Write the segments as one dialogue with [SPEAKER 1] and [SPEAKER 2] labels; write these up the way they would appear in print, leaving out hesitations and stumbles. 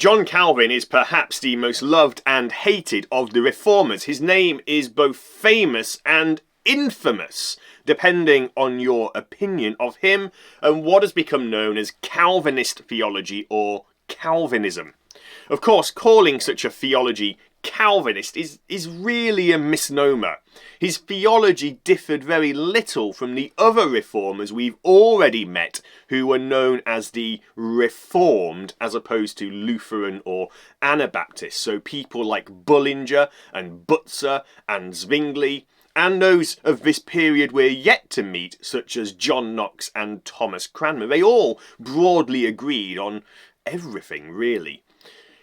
[SPEAKER 1] John Calvin is perhaps the most loved and hated of the reformers. His name is both famous and infamous, depending on your opinion of him and what has become known as Calvinist theology or Calvinism. Of course, calling such a theology Calvinist is really a misnomer. His theology differed very little from the other reformers we've already met, who were known as the Reformed as opposed to Lutheran or Anabaptist. So people like Bullinger and Butzer and Zwingli, and those of this period we're yet to meet, such as John Knox and Thomas Cranmer. They all broadly agreed on everything, really.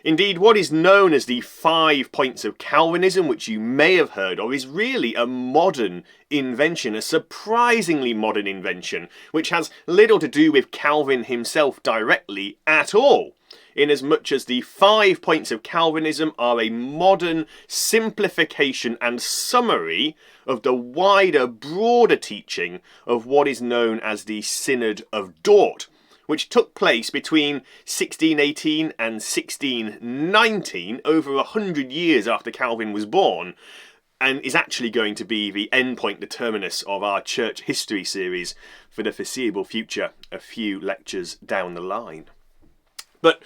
[SPEAKER 1] Indeed, what is known as the 5 points of Calvinism, which you may have heard of, is really a modern invention, a surprisingly modern invention, which has little to do with Calvin himself directly at all, inasmuch as the 5 points of Calvinism are a modern simplification and summary of the wider, broader teaching of what is known as the Synod of Dort, which took place between 1618 and 1619, over 100 years after Calvin was born, and is actually going to be the endpoint, the terminus of our church history series for the foreseeable future, a few lectures down the line. But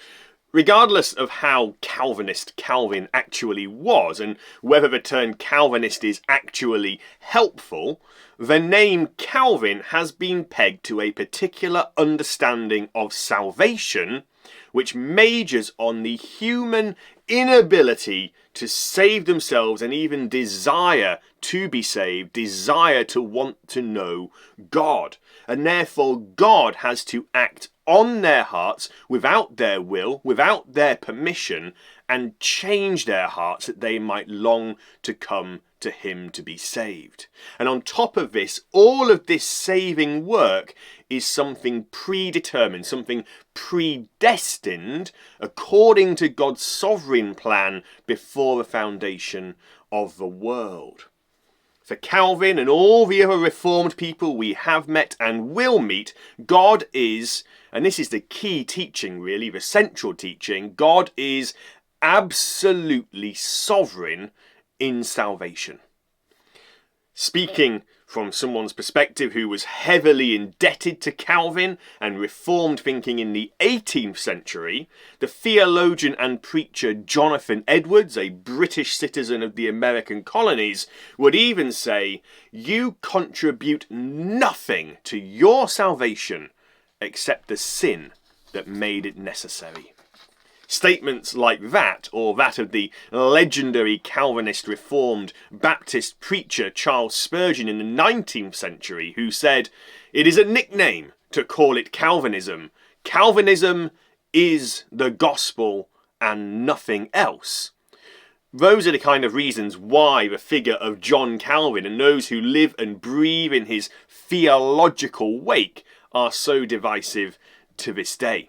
[SPEAKER 1] regardless of how Calvinist Calvin actually was, and whether the term Calvinist is actually helpful, the name Calvin has been pegged to a particular understanding of salvation, which majors on the human inability to save themselves and even desire to be saved, desire to want to know God. And therefore God has to act on their hearts without their will, without their permission, and change their hearts that they might long to come to him to be saved. And on top of this, all of this saving work is something predetermined, something predestined according to God's sovereign plan before the foundation of the world. For Calvin and all the other reformed people we have met and will meet, God is, and this is the key teaching really, the central teaching, God is absolutely sovereign in salvation. Speaking from someone's perspective who was heavily indebted to Calvin and reformed thinking in the 18th century, the theologian and preacher Jonathan Edwards, a British citizen of the American colonies, would even say, "You contribute nothing to your salvation except the sin that made it necessary." Statements like that, or that of the legendary Calvinist Reformed Baptist preacher Charles Spurgeon in the 19th century, who said, "It is a nickname to call it Calvinism. Calvinism is the gospel and nothing else." Those are the kind of reasons why the figure of John Calvin and those who live and breathe in his theological wake are so divisive to this day.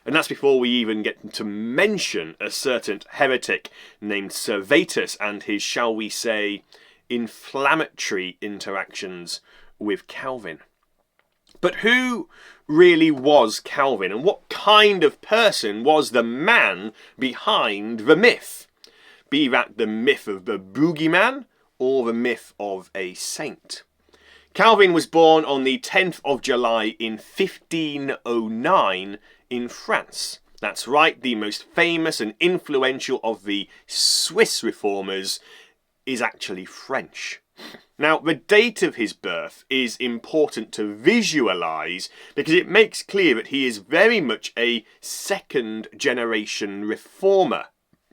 [SPEAKER 1] And that's before we even get to mention a certain heretic named Servetus and his, shall we say, inflammatory interactions with Calvin. But who really was Calvin, and what kind of person was the man behind the myth? Be that the myth of the boogeyman or the myth of a saint. Calvin was born on the 10th of July in 1509 in France. That's right, the most famous and influential of the Swiss reformers is actually French. Now, the date of his birth is important to visualise because it makes clear that he is very much a second generation reformer.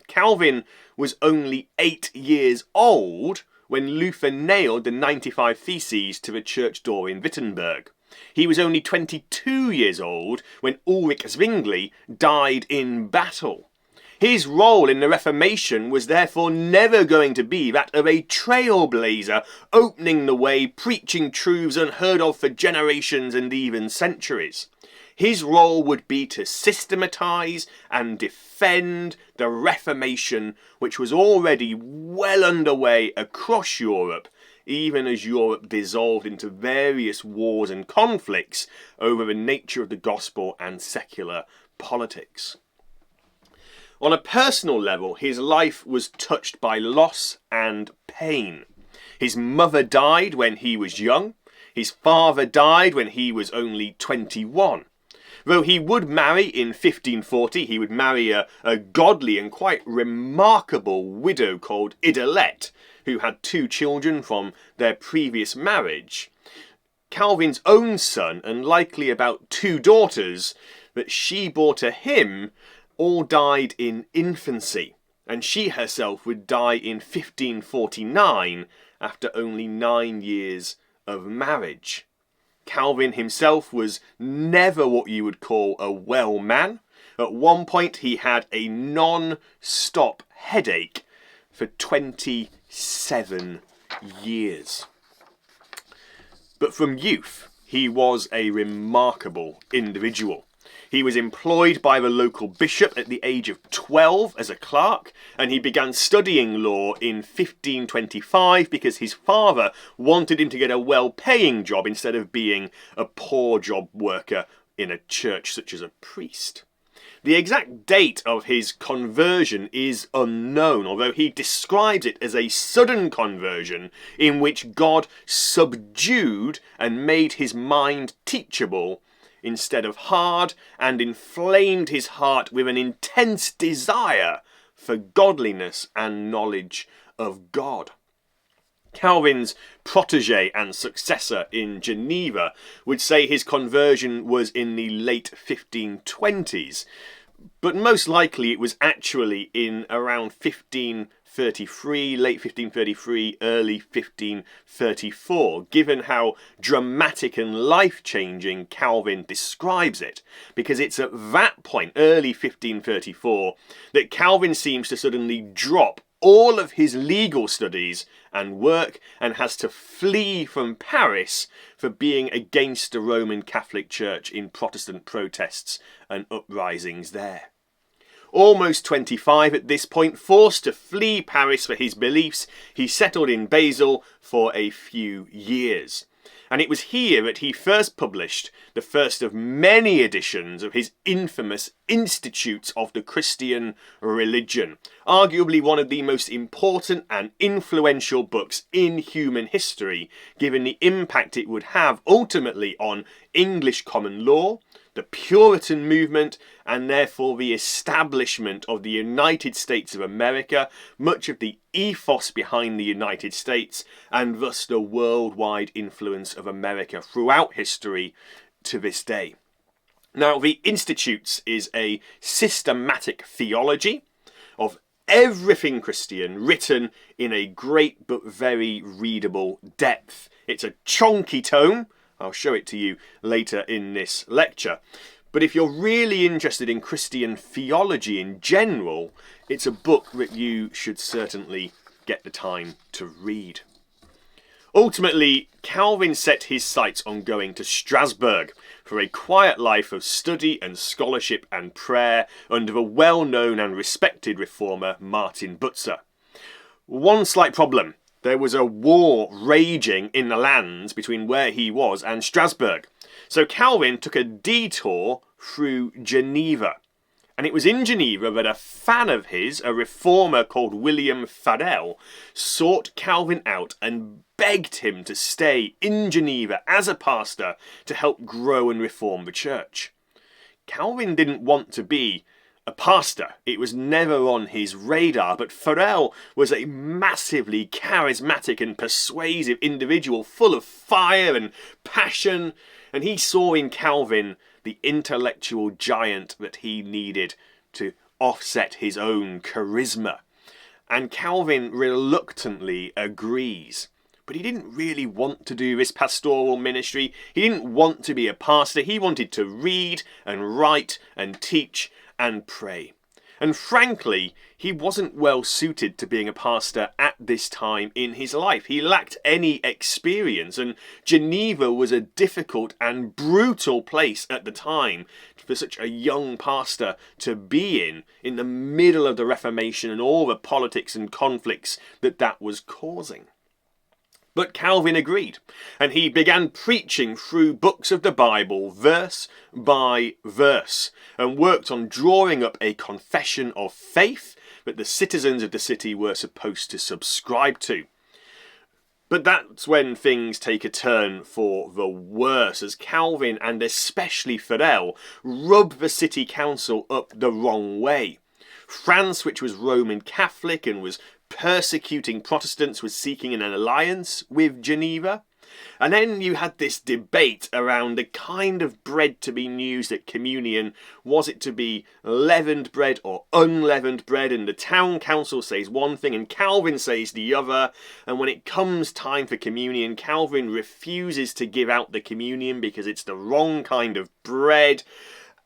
[SPEAKER 1] Calvin was only 8 years old when Luther nailed the 95 Theses to the church door in Wittenberg. He was only 22 years old when Ulrich Zwingli died in battle. His role in the Reformation was therefore never going to be that of a trailblazer, opening the way, preaching truths unheard of for generations and even centuries. His role would be to systematise and defend the Reformation, which was already well underway across Europe, even as Europe dissolved into various wars and conflicts over the nature of the gospel and secular politics. On a personal level, his life was touched by loss and pain. His mother died when he was young. His father died when he was only 21. Though he would marry in 1540, he would marry a godly and quite remarkable widow called Idelette, who had 2 children from their previous marriage. Calvin's own son, and likely about 2 daughters that she bore to him, all died in infancy, and she herself would die in 1549 after only 9 years of marriage. Calvin himself was never what you would call a well man. At one point he had a non-stop headache for 27 years. But from youth, he was a remarkable individual. He was employed by the local bishop at the age of 12 as a clerk, and he began studying law in 1525 because his father wanted him to get a well-paying job instead of being a poor job worker in a church such as a priest. The exact date of his conversion is unknown, although he describes it as a sudden conversion in which God subdued and made his mind teachable instead of hard, and inflamed his heart with an intense desire for godliness and knowledge of God. Calvin's protege and successor in Geneva would say his conversion was in the late 1520s, but most likely it was actually in around 1533, late 1533, early 1534, given how dramatic and life-changing Calvin describes it, because it's at that point, early 1534, that Calvin seems to suddenly drop all of his legal studies and work and has to flee from Paris for being against the Roman Catholic Church in Protestant protests and uprisings there. Almost 25 at this point, forced to flee Paris for his beliefs, he settled in Basel for a few years. And it was here that he first published the first of many editions of his infamous Institutes of the Christian Religion, arguably one of the most important and influential books in human history, given the impact it would have ultimately on English common law, the Puritan movement, and therefore the establishment of the United States of America, much of the ethos behind the United States, and thus the worldwide influence of America throughout history to this day. Now, the Institutes is a systematic theology of everything Christian, written in a great but very readable depth. It's a chonky tome. I'll show it to you later in this lecture. But if you're really interested in Christian theology in general, it's a book that you should certainly get the time to read. Ultimately, Calvin set his sights on going to Strasbourg for a quiet life of study and scholarship and prayer under the well-known and respected reformer Martin Butzer. One slight problem. There was a war raging in the lands between where he was and Strasbourg. So Calvin took a detour through Geneva. And it was in Geneva that a fan of his, a reformer called William Farel, sought Calvin out and begged him to stay in Geneva as a pastor to help grow and reform the church. Calvin didn't want to be a pastor. It was never on his radar, but Farel was a massively charismatic and persuasive individual full of fire and passion, and he saw in Calvin the intellectual giant that he needed to offset his own charisma. And Calvin reluctantly agrees. But he didn't really want to do this pastoral ministry. He didn't want to be a pastor. He wanted to read and write and teach and pray. And frankly, he wasn't well suited to being a pastor at this time in his life. He lacked any experience, and Geneva was a difficult and brutal place at the time for such a young pastor to be in the middle of the Reformation and all the politics and conflicts that was causing. But Calvin agreed, and he began preaching through books of the Bible, verse by verse, and worked on drawing up a confession of faith that the citizens of the city were supposed to subscribe to. But that's when things take a turn for the worse, as Calvin, and especially Farel, rub the city council up the wrong way. France, which was Roman Catholic and was persecuting Protestants, was seeking an alliance with Geneva. And then you had this debate around the kind of bread to be used at communion. Was it to be leavened bread or unleavened bread? And the town council says one thing and Calvin says the other. And when it comes time for communion, Calvin refuses to give out the communion because it's the wrong kind of bread.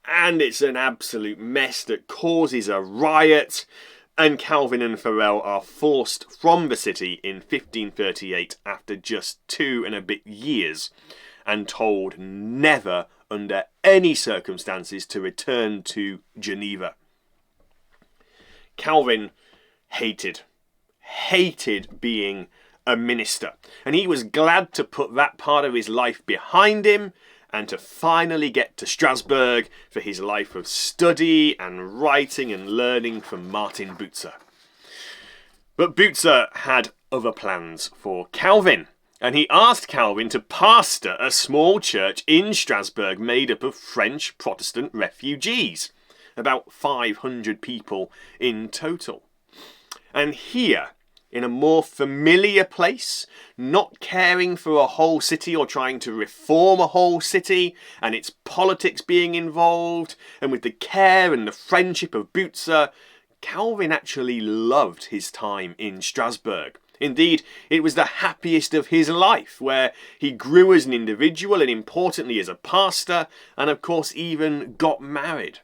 [SPEAKER 1] And it's an absolute mess that causes a riot. And Calvin and Farel are forced from the city in 1538 after just 2 and a bit years, and told never under any circumstances to return to Geneva. Calvin hated being a minister, and he was glad to put that part of his life behind him and to finally get to Strasbourg for his life of study and writing and learning from Martin Bucer. But Bucer had other plans for Calvin, and he asked Calvin to pastor a small church in Strasbourg made up of French Protestant refugees, about 500 people in total. And here, in a more familiar place, not caring for a whole city or trying to reform a whole city, and its politics being involved, and with the care and the friendship of Bucer, Calvin actually loved his time in Strasbourg. Indeed, it was the happiest of his life, where he grew as an individual and importantly as a pastor, and of course even got married.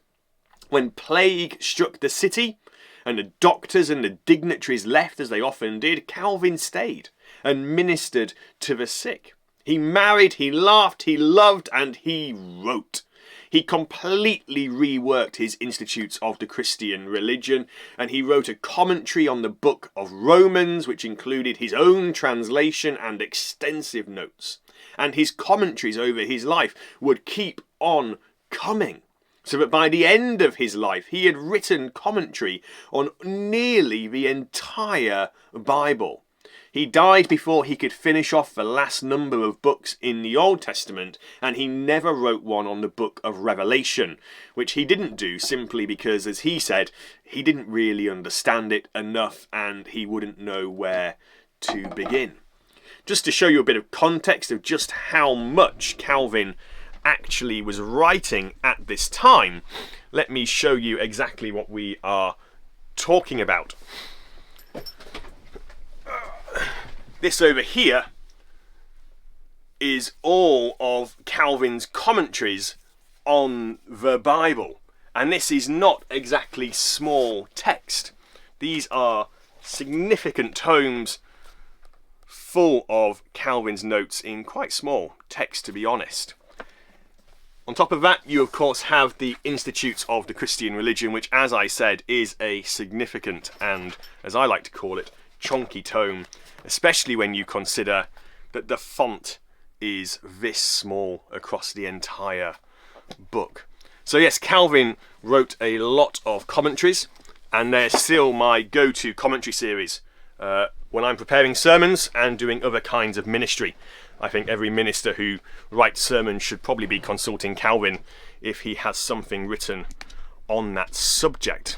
[SPEAKER 1] When plague struck the city, and the doctors and the dignitaries left, as they often did, Calvin stayed and ministered to the sick. He married, he laughed, he loved, and he wrote. He completely reworked his Institutes of the Christian Religion, and he wrote a commentary on the book of Romans, which included his own translation and extensive notes. And his commentaries over his life would keep on coming, so that by the end of his life he had written commentary on nearly the entire Bible. He died before he could finish off the last number of books in the Old Testament, and he never wrote one on the book of Revelation, which he didn't do simply because, as he said, he didn't really understand it enough and he wouldn't know where to begin. Just to show you a bit of context of just how much Calvin actually was writing at this time, let me show you exactly what we are talking about. This over here is all of Calvin's commentaries on the Bible, and this is not exactly small text. These are significant tomes full of Calvin's notes in quite small text, to be honest. On top of that, you of course have the Institutes of the Christian Religion, which, as I said, is a significant and, as I like to call it, chunky tome, especially when you consider that the font is this small across the entire book. So yes, Calvin wrote a lot of commentaries, and they're still my go-to commentary series when I'm preparing sermons and doing other kinds of ministry. I think every minister who writes sermons should probably be consulting Calvin if he has something written on that subject.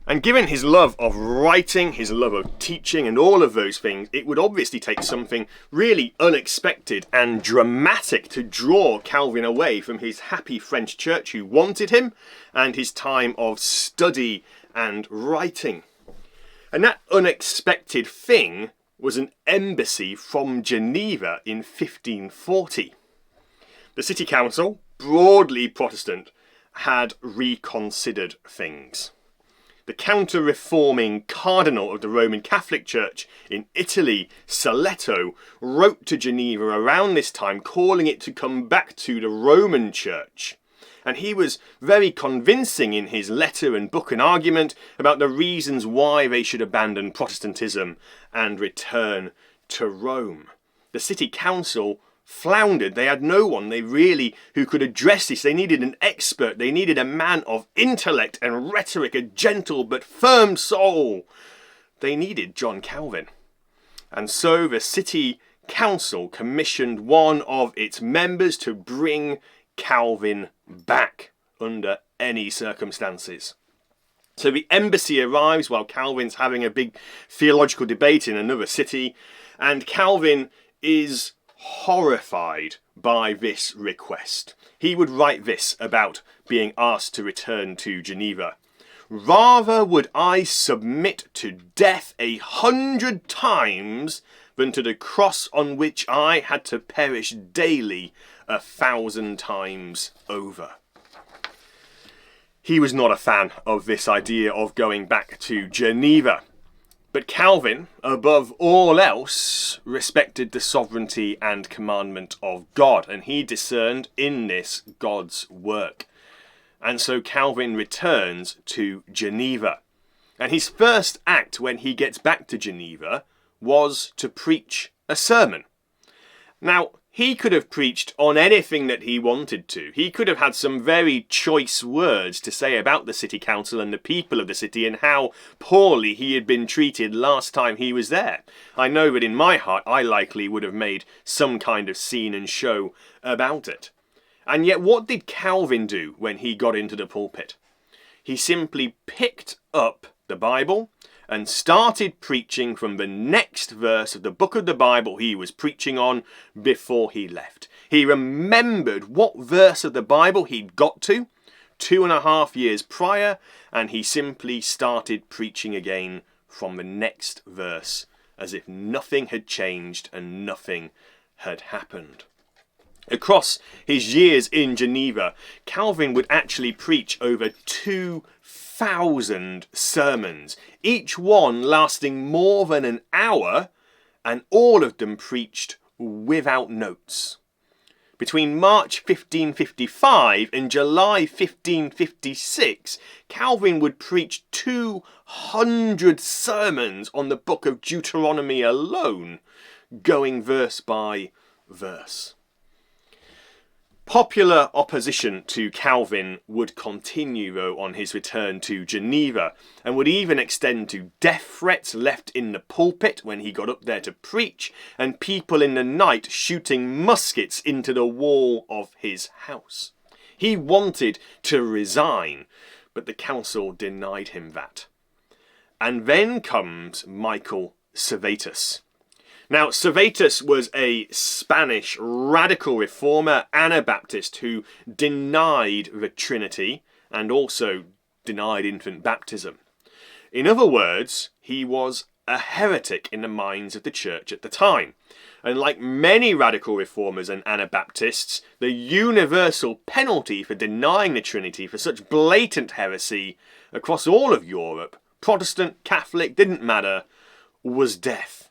[SPEAKER 1] And given his love of writing, his love of teaching and all of those things, it would obviously take something really unexpected and dramatic to draw Calvin away from his happy French church who wanted him and his time of study and writing. And that unexpected thing was an embassy from Geneva in 1540. The city council, broadly Protestant, had reconsidered things. The counter-reforming cardinal of the Roman Catholic Church in Italy, Saletto, wrote to Geneva around this time calling it to come back to the Roman Church. And he was very convincing in his letter and book and argument about the reasons why they should abandon Protestantism and return to Rome. The city council floundered. They had no one who could address this. They needed an expert. They needed a man of intellect and rhetoric, a gentle but firm soul. They needed John Calvin. And so the city council commissioned one of its members to bring Calvin back under any circumstances. So the embassy arrives while Calvin's having a big theological debate in another city, and Calvin is horrified by this request. He would write this about being asked to return to Geneva. "Rather would I submit to death 100 times than to the cross on which I had to perish daily 1,000 times over." He was not a fan of this idea of going back to Geneva. But Calvin, above all else, respected the sovereignty and commandment of God, and he discerned in this God's work. And so Calvin returns to Geneva. And his first act when he gets back to Geneva was to preach a sermon. Now, he could have preached on anything that he wanted to. He could have had some very choice words to say about the city council and the people of the city and how poorly he had been treated last time he was there. I know that in my heart I likely would have made some kind of scene and show about it. And yet what did Calvin do when he got into the pulpit? He simply picked up the Bible and started preaching from the next verse of the book of the Bible he was preaching on before he left. He remembered what verse of the Bible he'd got to 2.5 years prior, and he simply started preaching again from the next verse as if nothing had changed and nothing had happened. Across his years in Geneva, Calvin would actually preach over 2,000 sermons, each one lasting more than an hour, and all of them preached without notes. Between March 1555 and July 1556, Calvin would preach 200 sermons on the book of Deuteronomy alone, going verse by verse. Popular opposition to Calvin would continue, though, on his return to Geneva, and would even extend to death threats left in the pulpit when he got up there to preach, and people in the night shooting muskets into the wall of his house. He wanted to resign, but the council denied him that. And then comes Michael Servetus. Now, Servetus was a Spanish radical reformer, Anabaptist, who denied the Trinity and also denied infant baptism. In other words, he was a heretic in the minds of the church at the time. And like many radical reformers and Anabaptists, the universal penalty for denying the Trinity for such blatant heresy across all of Europe, Protestant, Catholic, didn't matter, was death.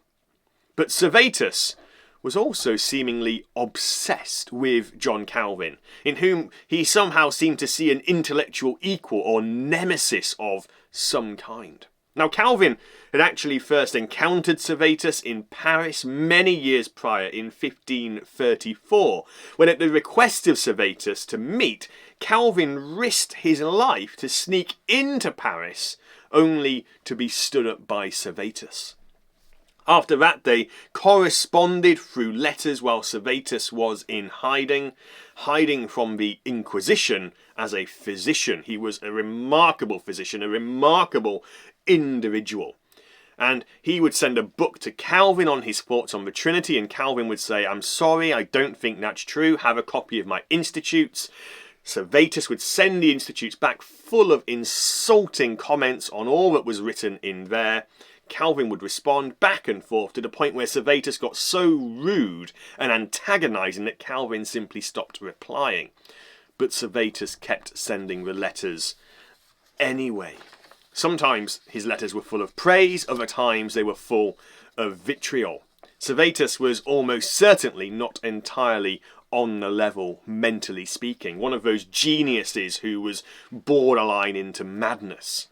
[SPEAKER 1] But Servetus was also seemingly obsessed with John Calvin, in whom he somehow seemed to see an intellectual equal or nemesis of some kind. Now, Calvin had actually first encountered Servetus in Paris many years prior, in 1534, when at the request of Servetus to meet, Calvin risked his life to sneak into Paris, only to be stood up by Servetus. After that, they corresponded through letters while Servetus was in hiding from the Inquisition as a physician. He was a remarkable physician, a remarkable individual. And he would send a book to Calvin on his thoughts on the Trinity, and Calvin would say, "I'm sorry, I don't think that's true. Have a copy of my Institutes." Servetus would send the Institutes back full of insulting comments on all that was written in there. Calvin would respond back and forth to the point where Servetus got so rude and antagonising that Calvin simply stopped replying. But Servetus kept sending the letters anyway. Sometimes his letters were full of praise, other times they were full of vitriol. Servetus was almost certainly not entirely on the level, mentally speaking. One of those geniuses who was borderline into madness.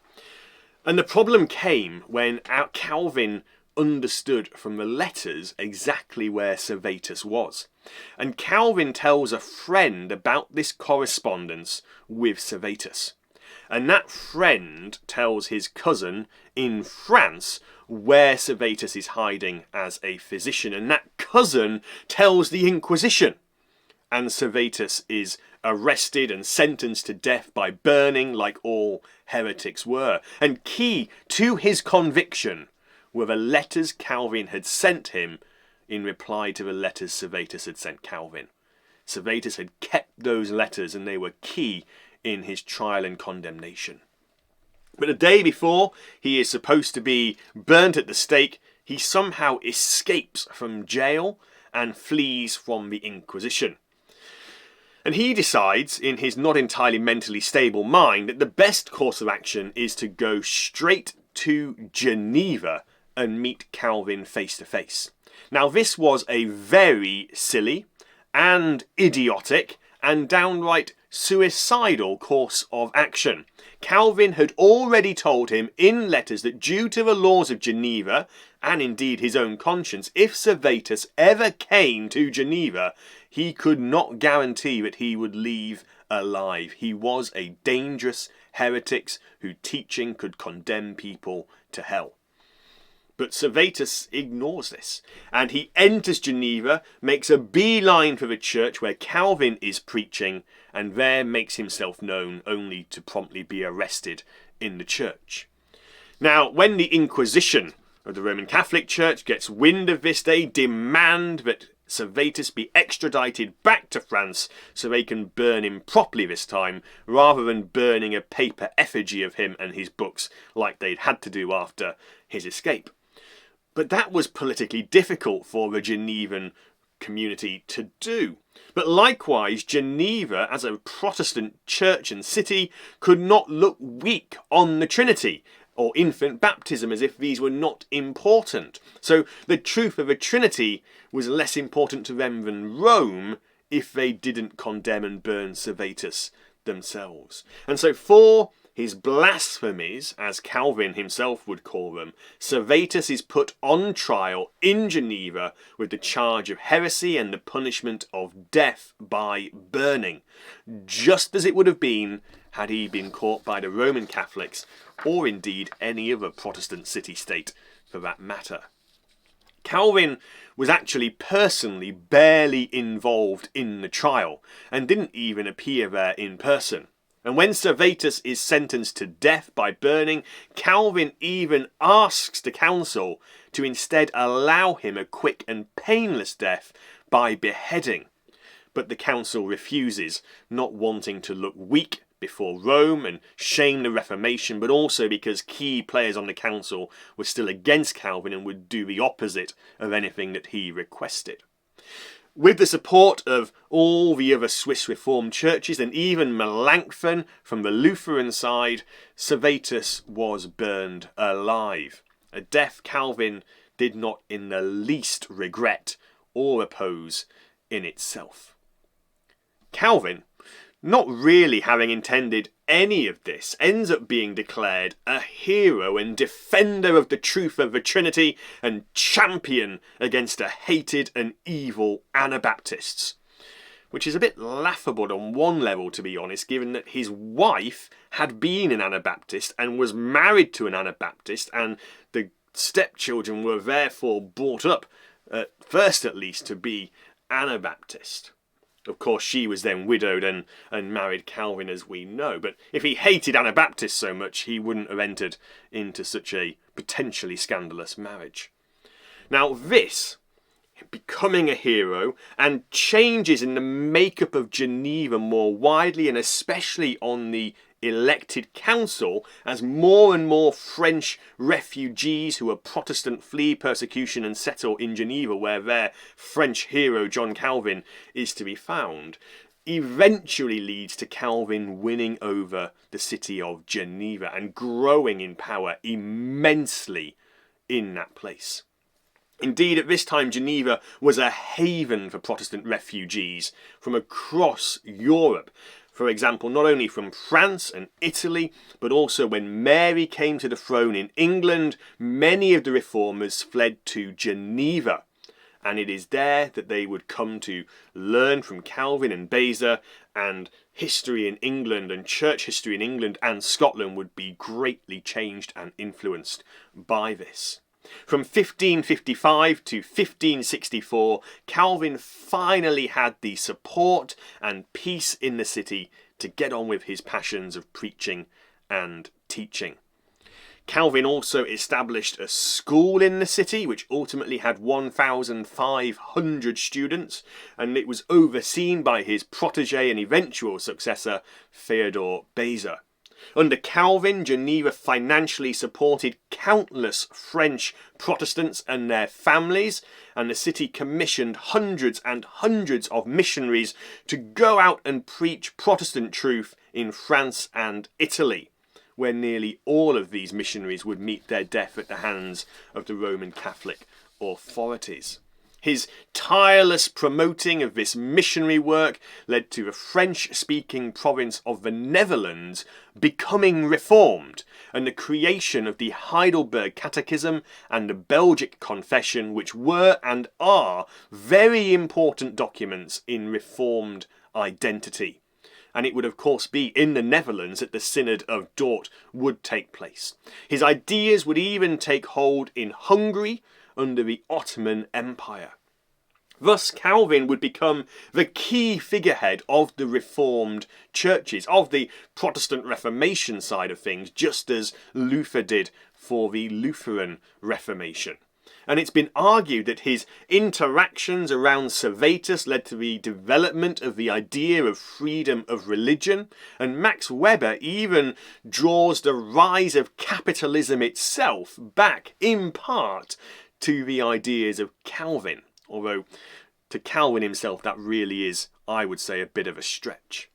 [SPEAKER 1] And the problem came when Calvin understood from the letters exactly where Servetus was. And Calvin tells a friend about this correspondence with Servetus. And that friend tells his cousin in France where Servetus is hiding as a physician. And that cousin tells the Inquisition. And Servetus is arrested and sentenced to death by burning like all heretics were. And key to his conviction were the letters Calvin had sent him in reply to the letters Servetus had sent Calvin. Servetus had kept those letters and they were key in his trial and condemnation. But the day before he is supposed to be burnt at the stake, he somehow escapes from jail and flees from the Inquisition. And he decides, in his not entirely mentally stable mind, that the best course of action is to go straight to Geneva and meet Calvin face to face. Now, this was a very silly and idiotic and downright suicidal course of action. Calvin had already told him in letters that due to the laws of Geneva, and indeed his own conscience, if Servetus ever came to Geneva, he could not guarantee that he would leave alive. He was a dangerous heretic whose teaching could condemn people to hell. But Servetus ignores this, and he enters Geneva, makes a beeline for the church where Calvin is preaching, and there makes himself known only to promptly be arrested in the church. Now, when the Inquisition of the Roman Catholic Church gets wind of this, they demand that Servetus be extradited back to France so they can burn him properly this time, rather than burning a paper effigy of him and his books like they'd had to do after his escape. But that was politically difficult for the Genevan community to do. But likewise, Geneva, as a Protestant church and city, could not look weak on the Trinity or infant baptism as if these were not important. So the truth of the Trinity was less important to them than Rome if they didn't condemn and burn Servetus themselves. And so for his blasphemies, as Calvin himself would call them, Servetus is put on trial in Geneva with the charge of heresy and the punishment of death by burning, just as it would have been had he been caught by the Roman Catholics, or indeed any other Protestant city-state for that matter. Calvin was actually personally barely involved in the trial, and didn't even appear there in person. And when Servetus is sentenced to death by burning, Calvin even asks the council to instead allow him a quick and painless death by beheading. But the council refuses, not wanting to look weak before Rome and shame the Reformation, but also because key players on the council were still against Calvin and would do the opposite of anything that he requested. With the support of all the other Swiss Reformed churches and even Melanchthon from the Lutheran side, Servetus was burned alive, a death Calvin did not in the least regret or oppose in itself. Calvin, not really having intended any of this, ends up being declared a hero and defender of the truth of the Trinity and champion against the hated and evil Anabaptists. Which is a bit laughable on one level, to be honest, given that his wife had been an Anabaptist and was married to an Anabaptist, and the stepchildren were therefore brought up, at first at least, to be Anabaptist. Of course, she was then widowed and married Calvin, as we know. But if he hated Anabaptists so much, he wouldn't have entered into such a potentially scandalous marriage. Now this, becoming a hero, and changes in the makeup of Geneva more widely, and especially on the elected council, as more and more French refugees who are Protestant flee persecution and settle in Geneva, where their French hero John Calvin is to be found, eventually leads to Calvin winning over the city of Geneva and growing in power immensely in that place. Indeed, at this time, Geneva was a haven for Protestant refugees from across Europe. For example, not only from France and Italy, but also when Mary came to the throne in England, many of the reformers fled to Geneva. And it is there that they would come to learn from Calvin and Beza, and history in England and church history in England and Scotland would be greatly changed and influenced by this. From 1555 to 1564, Calvin finally had the support and peace in the city to get on with his passions of preaching and teaching. Calvin also established a school in the city, which ultimately had 1,500 students, and it was overseen by his protege and eventual successor, Theodore Beza. Under Calvin, Geneva financially supported countless French Protestants and their families, and the city commissioned hundreds and hundreds of missionaries to go out and preach Protestant truth in France and Italy, where nearly all of these missionaries would meet their death at the hands of the Roman Catholic authorities. His tireless promoting of this missionary work led to the French-speaking province of the Netherlands becoming reformed, and the creation of the Heidelberg Catechism and the Belgic Confession, which were and are very important documents in Reformed identity. And it would of course be in the Netherlands that the Synod of Dort would take place. His ideas would even take hold in Hungary under the Ottoman Empire. Thus, Calvin would become the key figurehead of the Reformed churches, of the Protestant Reformation side of things, just as Luther did for the Lutheran Reformation. And it's been argued that his interactions around Servetus led to the development of the idea of freedom of religion, and Max Weber even draws the rise of capitalism itself back, in part, to the ideas of Calvin. Although, to Calvin himself, that really is, I would say, a bit of a stretch.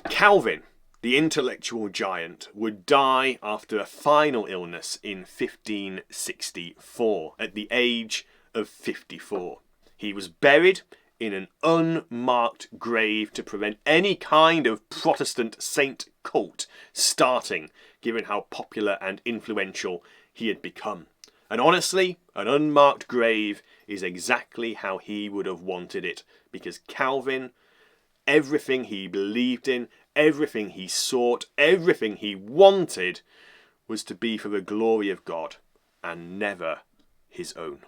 [SPEAKER 1] Calvin, the intellectual giant, would die after a final illness in 1564 at the age of 54. He was buried in an unmarked grave to prevent any kind of Protestant saint cult starting, given how popular and influential he had become. And honestly, an unmarked grave is exactly how he would have wanted it, because Calvin, everything he believed in, everything he sought, everything he wanted was to be for the glory of God and never his own.